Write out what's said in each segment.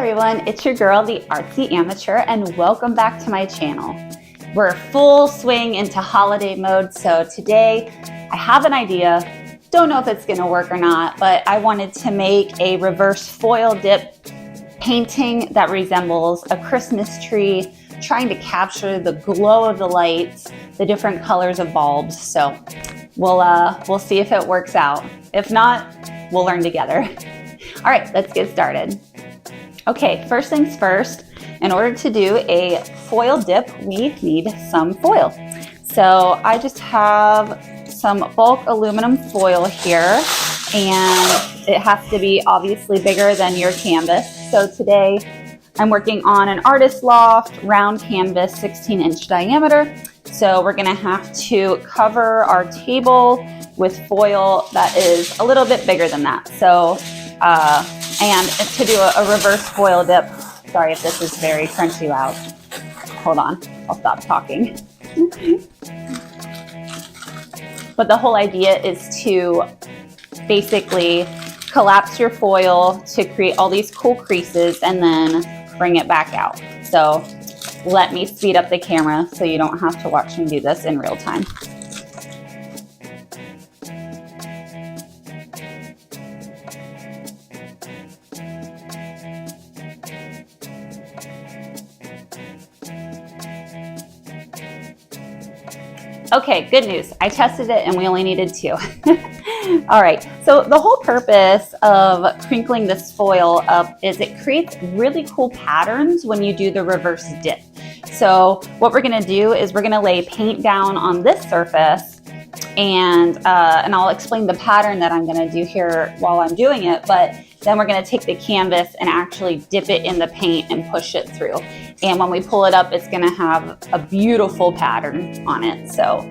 everyone, it's your girl, the Artsy Amateur, and welcome back to my channel. We're full swing into holiday mode, so today I have an idea. Don't know if it's gonna work or not, but I wanted to make a reverse foil dip painting that resembles a Christmas tree, trying to capture the glow of the lights, the different colors of bulbs. So we'll see if it works out. If not, we'll learn together. All right, let's get started. Okay, first things first, in order to do a foil dip, we need some foil. So I just have some bulk aluminum foil here, and it has to be obviously bigger than your canvas. So today I'm working on an Artist Loft round canvas, 16-inch diameter. So we're gonna have to cover our table with foil that is a little bit bigger than that. So, and to do a reverse foil dip, sorry if this is very crunchy loud. Hold on, I'll stop talking. But the whole idea is to basically collapse your foil to create all these cool creases and then bring it back out. So let me speed up the camera so you don't have to watch me do this in real time. Okay, good news. I tested it and we only needed 2. All right, so the whole purpose of crinkling this foil up is it creates really cool patterns when you do the reverse dip. So what we're gonna do is we're gonna lay paint down on this surface, and I'll explain the pattern that I'm gonna do here while I'm doing it, but then we're gonna take the canvas and actually dip it in the paint and push it through. And when we pull it up, it's gonna have a beautiful pattern on it. So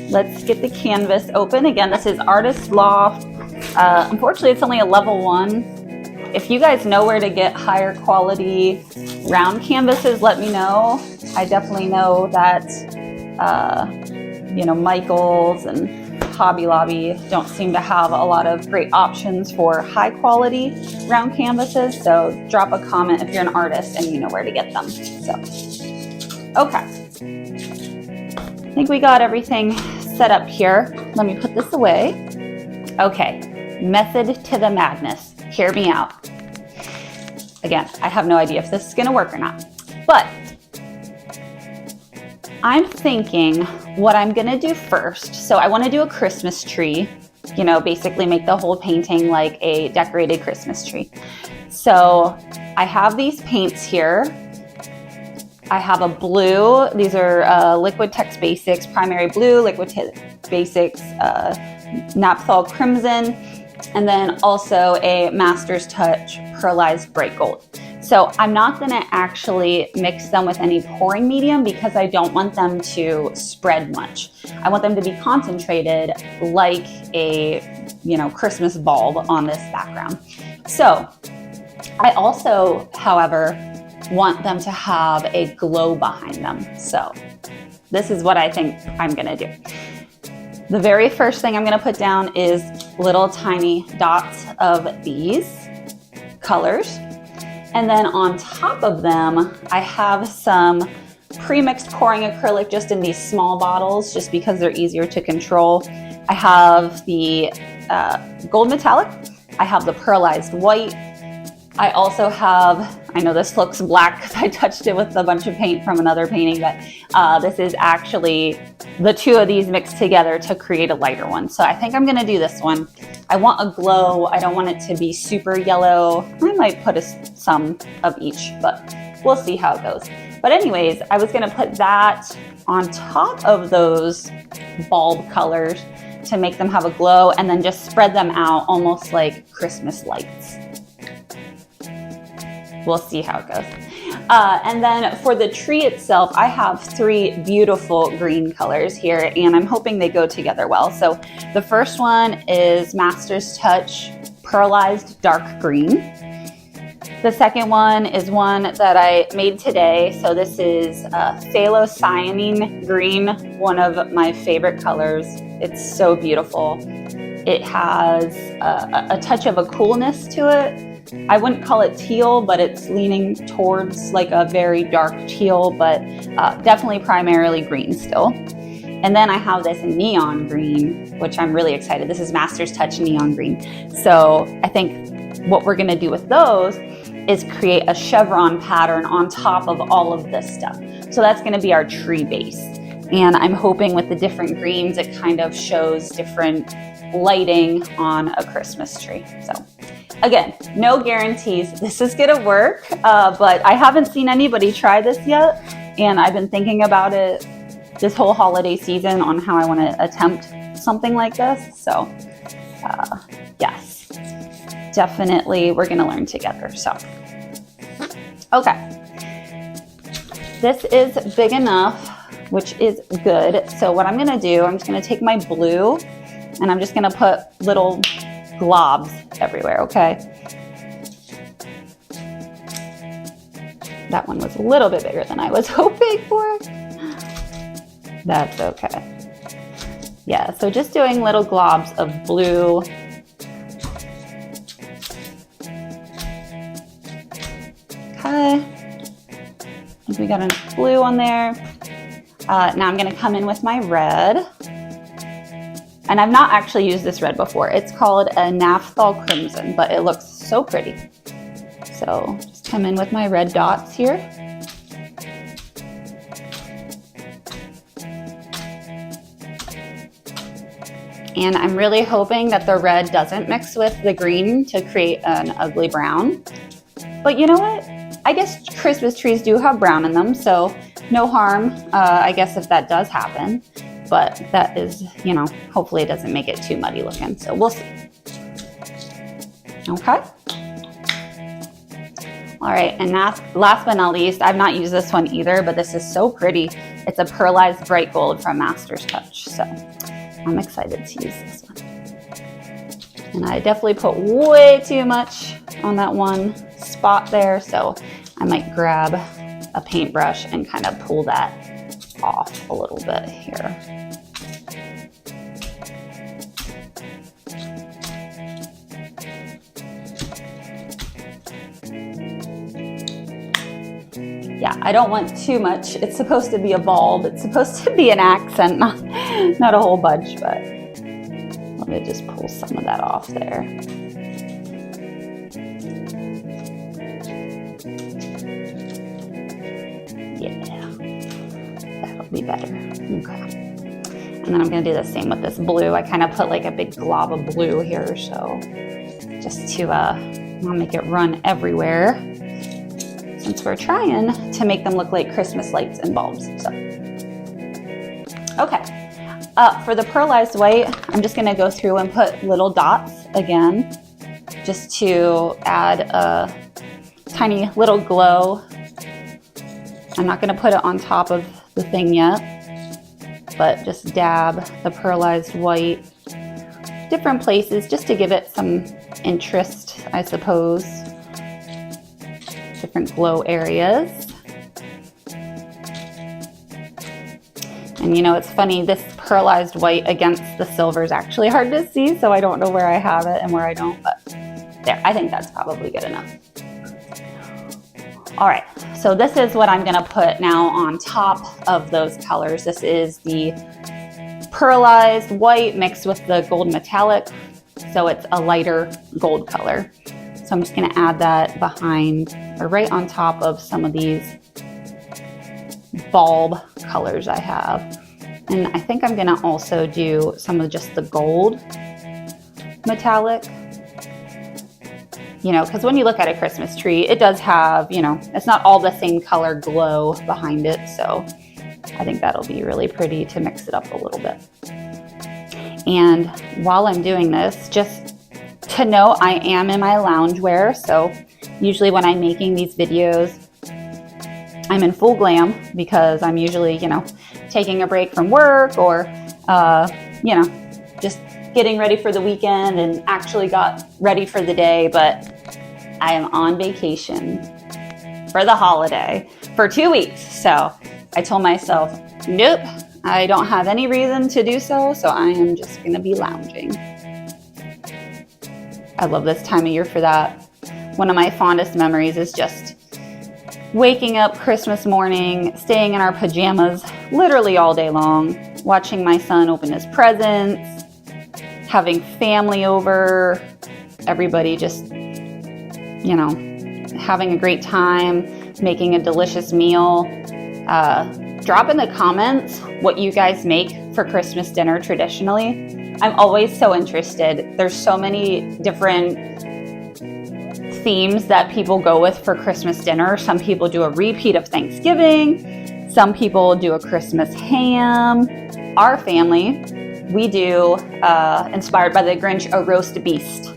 let's get the canvas open. Again, this is Artist Loft. Unfortunately, it's only a level 1. If you guys know where to get higher quality round canvases, let me know. I definitely know that, Michael's and Hobby Lobby don't seem to have a lot of great options for high quality round canvases. So drop a comment if you're an artist and you know where to get them. So, okay. I think we got everything set up here. Let me put this away. Okay, method to the madness. Hear me out. Again, I have no idea if this is gonna work or not, but I'm thinking what I'm gonna do first. So I wanna do a Christmas tree, basically make the whole painting like a decorated Christmas tree. So I have these paints here. I have a blue, these are Liquid Text Basics, Primary Blue, Liquid Text Basics, Naphthol Crimson, and then also a Master's Touch Pearlized Bright Gold. So I'm not gonna actually mix them with any pouring medium because I don't want them to spread much. I want them to be concentrated like a, Christmas bulb on this background. So I also, however, want them to have a glow behind them. So this is what I think I'm gonna do. The very first thing I'm gonna put down is little tiny dots of these colors. And then on top of them, I have some pre-mixed pouring acrylic just in these small bottles, just because they're easier to control. I have the gold metallic. I have the pearlized white. I also have, I know this looks black because I touched it with a bunch of paint from another painting, but this is actually the 2 of these mixed together to create a lighter one. So I think I'm gonna do this one. I want a glow. I don't want it to be super yellow. I might put some of each, but we'll see how it goes. But anyways, I was gonna put that on top of those bulb colors to make them have a glow, and then just spread them out almost like Christmas lights. We'll see how it goes. And then for the tree itself, I have 3 beautiful green colors here, and I'm hoping they go together well. So the first one is Master's Touch Pearlized Dark Green. The second one is one that I made today. So this is Phthalocyanine Green, one of my favorite colors. It's so beautiful. It has a touch of a coolness to it. I wouldn't call it teal, but it's leaning towards like a very dark teal, but definitely primarily green still. And then I have this neon green, which I'm really excited. This is Master's Touch Neon Green. So I think what we're gonna do with those is create a chevron pattern on top of all of this stuff. So that's gonna be our tree base. And I'm hoping with the different greens, it kind of shows different lighting on a Christmas tree. So again, no guarantees this is gonna work, but I haven't seen anybody try this yet. And I've been thinking about it this whole holiday season on how I wanna attempt something like this. So yes, definitely we're gonna learn together, so. Okay, this is big enough, which is good. So what I'm gonna do, I'm just gonna take my blue and I'm just gonna put little globs everywhere, okay? That one was a little bit bigger than I was hoping for. That's okay. Yeah, so just doing little globs of blue. Okay, I think we got enough blue on there. Now I'm gonna come in with my red. And I've not actually used this red before. It's called a Naphthol Crimson, but it looks so pretty. So just come in with my red dots here. And I'm really hoping that the red doesn't mix with the green to create an ugly brown. But you know what? I guess Christmas trees do have brown in them, so no harm, I guess, if that does happen. But that is, you know, hopefully it doesn't make it too muddy looking, so we'll see. Okay. All right, and last but not least, I've not used this one either, but this is so pretty. It's a pearlized bright gold from Master's Touch, so I'm excited to use this one. And I definitely put way too much on that one spot there, so I might grab a paintbrush and kind of pull that off a little bit here. Yeah, I don't want too much. It's supposed to be a bulb. It's supposed to be an accent, not a whole bunch, but let me just pull some of that off there. Be better. Okay. And then I'm going to do the same with this blue. I kind of put like a big glob of blue here, so just to I'll make it run everywhere since we're trying to make them look like Christmas lights and bulbs. So okay, for the pearlized white, I'm just going to go through and put little dots again, just to add a tiny little glow. I'm not going to put it on top of the thing yet, but just dab the pearlized white different places just to give it some interest, I suppose. Different glow areas. And you know, it's funny, this pearlized white against the silver is actually hard to see, so I don't know where I have it and where I don't, but there, I think that's probably good enough. All right, so this is what I'm gonna put now on top of those colors. This is the pearlized white mixed with the gold metallic, so it's a lighter gold color. So I'm just gonna add that behind or right on top of some of these bulb colors I have. And I think I'm gonna also do some of just the gold metallic. You know, because when you look at a Christmas tree, it does have, you know, it's not all the same color glow behind it. So I think that'll be really pretty to mix it up a little bit. And while I'm doing this, just to know, I am in my loungewear. So usually when I'm making these videos, I'm in full glam because I'm usually, you know, taking a break from work or, you know, just getting ready for the weekend and actually got ready for the day, but I am on vacation for the holiday for 2 weeks. So I told myself, nope, I don't have any reason to do so. So I am just gonna be lounging. I love this time of year for that. one of my fondest memories is just waking up Christmas morning, staying in our pajamas literally all day long, watching my son open his presents, having family over, everybody just, you know, having a great time, making a delicious meal. Drop in the comments what you guys make for Christmas dinner traditionally. I'm always so interested. There's so many different themes that people go with for Christmas dinner. Some people do a repeat of Thanksgiving. Some people do a Christmas ham. Our family, we do, inspired by the Grinch, a roast beast.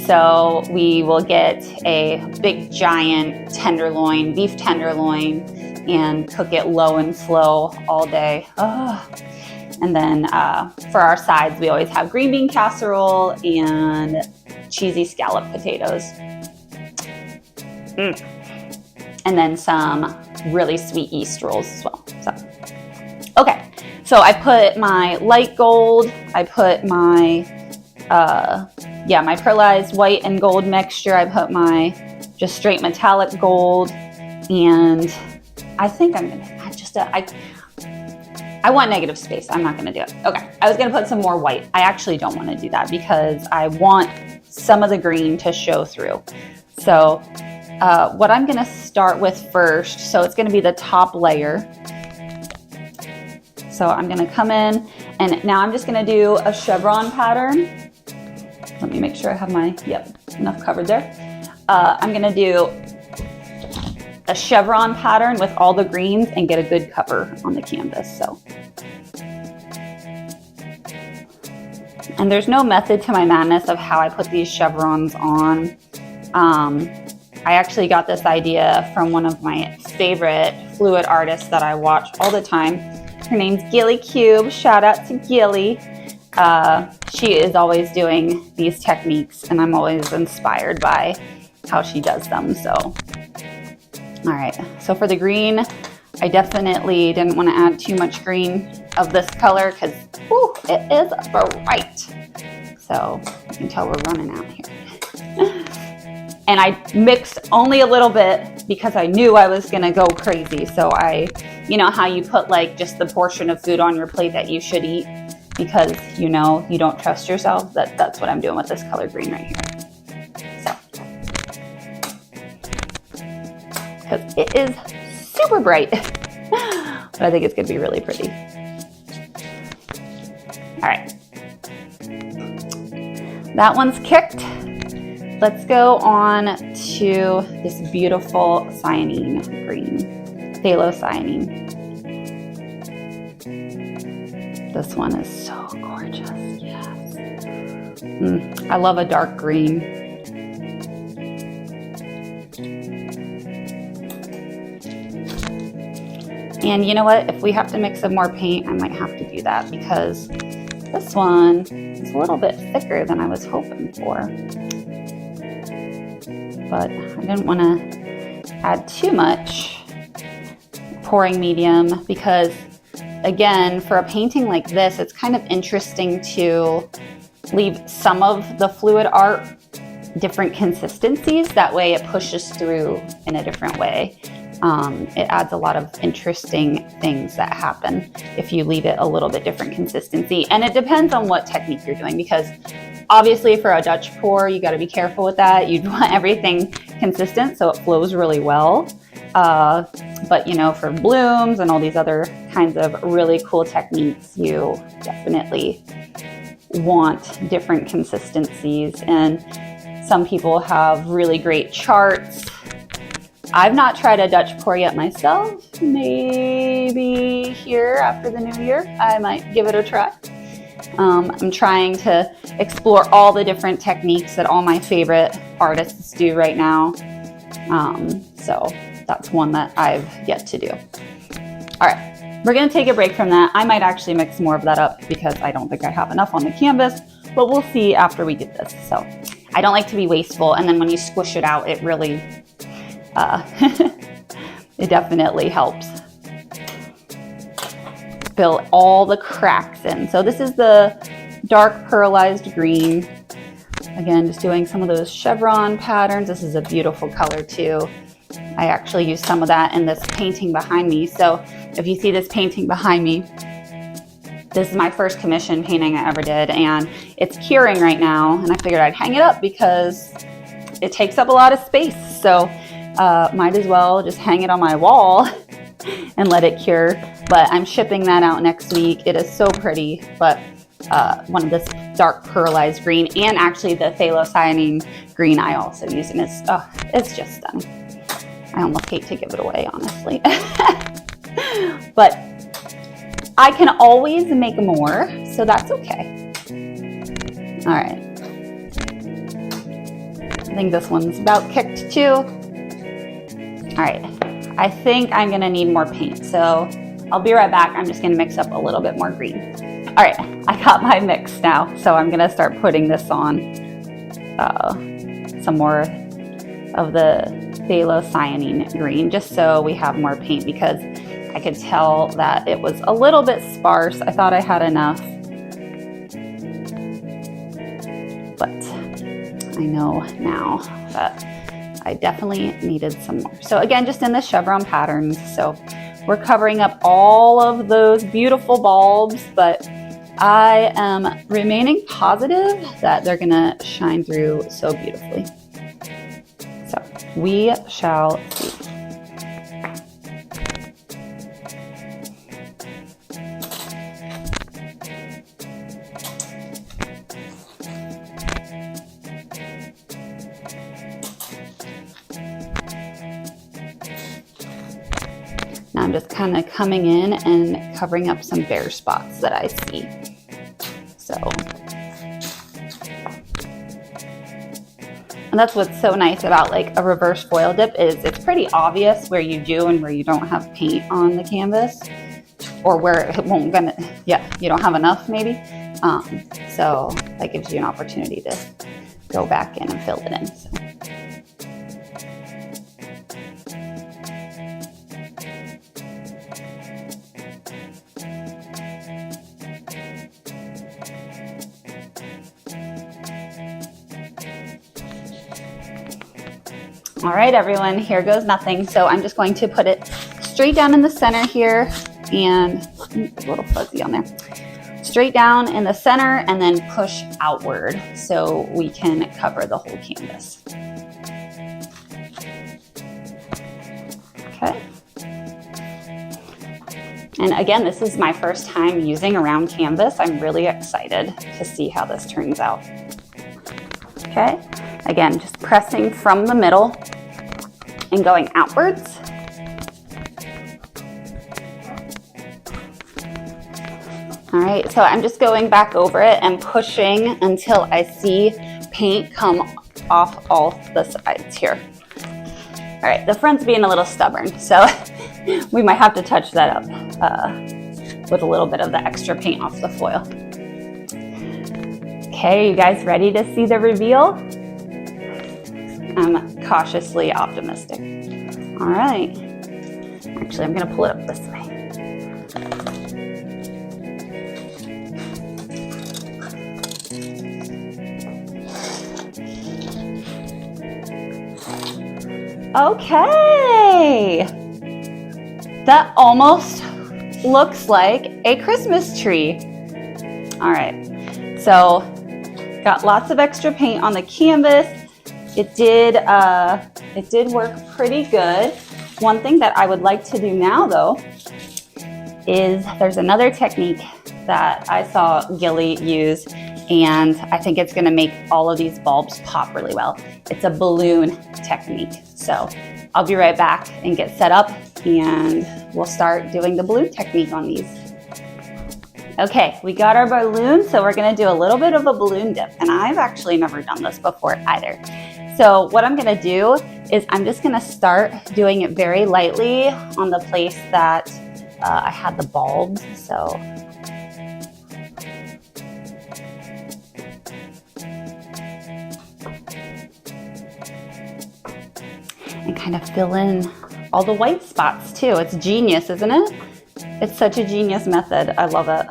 So we will get a big giant tenderloin, beef tenderloin, and cook it low and slow all day. Oh. And then for our sides, we always have green bean casserole and cheesy scallop potatoes. And then some really sweet yeast rolls as well. So, okay. So I put my light gold, I put my, my pearlized white and gold mixture. I put my just straight metallic gold, and I think I'm gonna add just I want negative space. I'm not gonna do it. Okay, I was gonna put some more white. I actually don't wanna do that because I want some of the green to show through. So what I'm gonna start with first, so it's gonna be the top layer. So I'm gonna come in, and now I'm just gonna do a chevron pattern. Let me make sure I have my, enough covered there. I'm gonna do a chevron pattern with all the greens and get a good cover on the canvas. So, and there's no method to my madness of how I put these chevrons on. I actually got this idea from one of my favorite fluid artists that I watch all the time. Her name's Gilly Cube. Shout out to Gilly. She is always doing these techniques, and I'm always inspired by how she does them. So, all right. So for the green, I definitely didn't want to add too much green of this color because it is bright. So you can tell we're running out here. And I mixed only a little bit because I knew I was going to go crazy. So you know how you put like just the portion of food on your plate that you should eat because you know you don't trust yourself. That's what I'm doing with this color green right here. So, because it is super bright, but I think it's going to be really pretty. All right. That one's kicked. Let's go on to this beautiful cyanine green, phthalo cyanine. This one is so gorgeous, yes. I love a dark green. And you know what? If we have to mix some more paint, I might have to do that because this one is a little bit thicker than I was hoping for. But I didn't want to add too much pouring medium because, again, for a painting like this, it's kind of interesting to leave some of the fluid art different consistencies. That way it pushes through in a different way. It adds a lot of interesting things that happen if you leave it a little bit different consistency. And it depends on what technique you're doing because obviously for a Dutch pour, you got to be careful with that. You want everything consistent so it flows really well. But you know, for blooms and all these other kinds of really cool techniques, you definitely want different consistencies. And some people have really great charts. I've not tried a Dutch pour yet myself. Maybe here after the new year, I might give it a try. I'm trying to explore all the different techniques that all my favorite artists do right now. So that's one that I've yet to do. All right, we're gonna take a break from that. I might actually mix more of that up because I don't think I have enough on the canvas, but we'll see after we get this. So I don't like to be wasteful, and then when you squish it out, it really, it definitely helps fill all the cracks in. So this is the dark pearlized green. Again, just doing some of those chevron patterns. This is a beautiful color too. I actually used some of that in this painting behind me. So if you see this painting behind me, this is my first commission painting I ever did, and it's curing right now. And I figured I'd hang it up because it takes up a lot of space. So might as well just hang it on my wall and let it cure. But I'm shipping that out next week. It is so pretty, but one of this dark pearlized green, and actually the phthalocyanine green I also use, and it's just stunning. I almost hate to give it away, honestly. But I can always make more, so that's okay. All right. I think this one's about kicked too. All right. I think I'm gonna need more paint, so I'll be right back. I'm just gonna mix up a little bit more green. All right, I got my mix now, so I'm gonna start putting this on some more of the phthalocyanine green, just so we have more paint, because I could tell that it was a little bit sparse. I thought I had enough, but I know now that I definitely needed some more. So again, just in the chevron patterns. So we're covering up all of those beautiful bulbs, but I am remaining positive that they're gonna shine through so beautifully. So we shall see. Now I'm just kind of coming in and covering up some bare spots that I see. So, and that's what's so nice about like a reverse foil dip, is it's pretty obvious where you do and where you don't have paint on the canvas, or where it won't gonna, you don't have enough maybe. So that gives you an opportunity to go back in and fill it in. So. All right, everyone, here goes nothing. So I'm just going to put it straight down in the center here, and a little fuzzy on there. Straight down in the center and then push outward so we can cover the whole canvas. Okay. And again, this is my first time using a round canvas. I'm really excited to see how this turns out. Okay. Again, just pressing from the middle and going outwards. All right, so I'm just going back over it and pushing until I see paint come off all the sides here. All right, the front's being a little stubborn, so we might have to touch that up with a little bit of the extra paint off the foil. Okay, you guys ready to see the reveal? I'm cautiously optimistic. All right. Actually, I'm gonna pull it up this way. Okay. That almost looks like a Christmas tree. All right. So, got lots of extra paint on the canvas. It did work pretty good. One thing that I would like to do now though is there's another technique that I saw Gilly use, and I think it's gonna make all of these bulbs pop really well. It's a balloon technique. So I'll be right back and get set up, and we'll start doing the balloon technique on these. Okay, we got our balloon, so we're gonna do a little bit of a balloon dip, and I've actually never done this before either. So what I'm gonna do is I'm just gonna start doing it very lightly on the place that I had the bulbs. So and kind of fill in all the white spots too. It's genius, isn't it? It's such a genius method. I love it.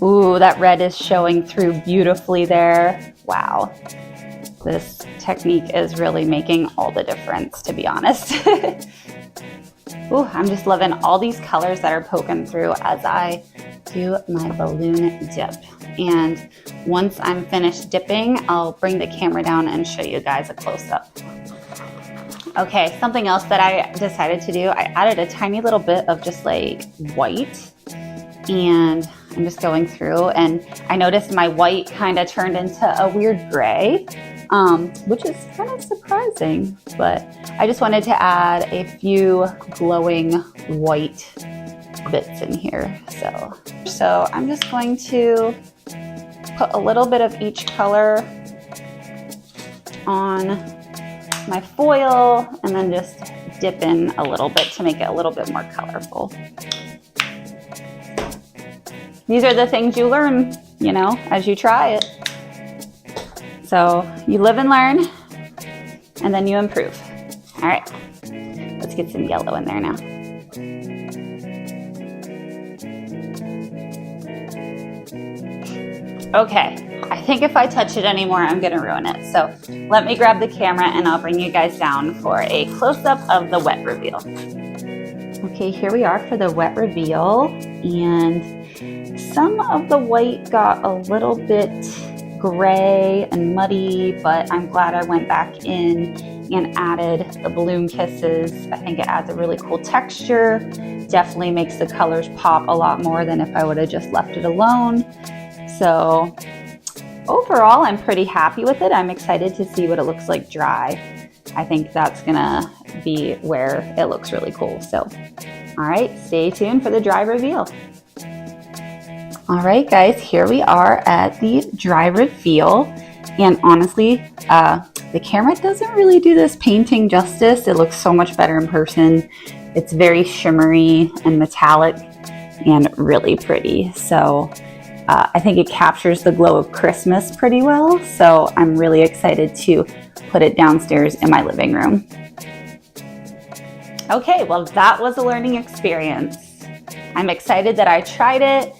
Ooh, that red is showing through beautifully there. wow, this technique is really making all the difference, to be honest. Ooh, I'm just loving all these colors that are poking through as I do my balloon dip. And once I'm finished dipping, I'll bring the camera down and show you guys a close-up. Okay, something else that I decided to do, I added a tiny little bit of just like white, and I'm just going through, and I noticed my white kind of turned into a weird gray, which is kind of surprising, but I just wanted to add a few glowing white bits in here. So I'm just going to put a little bit of each color on my foil and then just dip in a little bit to make it a little bit more colorful. These are the things you learn, you know, as you try it. So you live and learn, and then you improve. All right, let's get some yellow in there now. Okay, I think if I touch it anymore, I'm gonna ruin it. So let me grab the camera and I'll bring you guys down for a close-up of the wet reveal. Okay, here we are for the wet reveal, and some of the white got a little bit gray and muddy, but I'm glad I went back in and added the balloon kisses. I think it adds a really cool texture. Definitely makes the colors pop a lot more than if I would have just left it alone. So overall, I'm pretty happy with it. I'm excited to see what it looks like dry. I think that's gonna be where it looks really cool. So, all right, stay tuned for the dry reveal. All right, guys, here we are at the dry reveal. And honestly, the camera doesn't really do this painting justice. It looks so much better in person. It's very shimmery and metallic and really pretty. So I think it captures the glow of Christmas pretty well. So I'm really excited to put it downstairs in my living room. Okay, well, that was a learning experience. I'm excited that I tried it.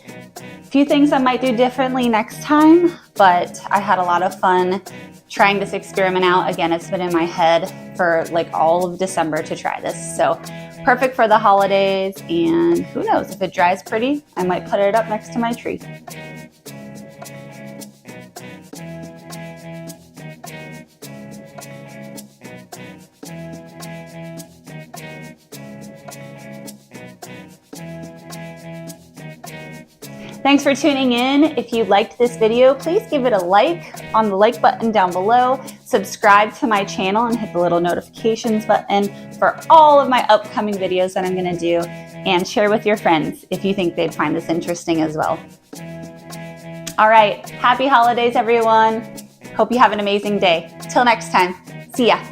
Few things I might do differently next time, but I had a lot of fun trying this experiment out. Again, it's been in my head for like all of December to try this. So perfect for the holidays, and who knows, if it dries pretty, I might put it up next to my tree. Thanks for tuning in. If you liked this video, please give it a like on the like button down below. Subscribe to my channel and hit the little notifications button for all of my upcoming videos that I'm gonna do, and share with your friends if you think they'd find this interesting as well. All right, happy holidays, everyone. Hope you have an amazing day. Till next time, see ya.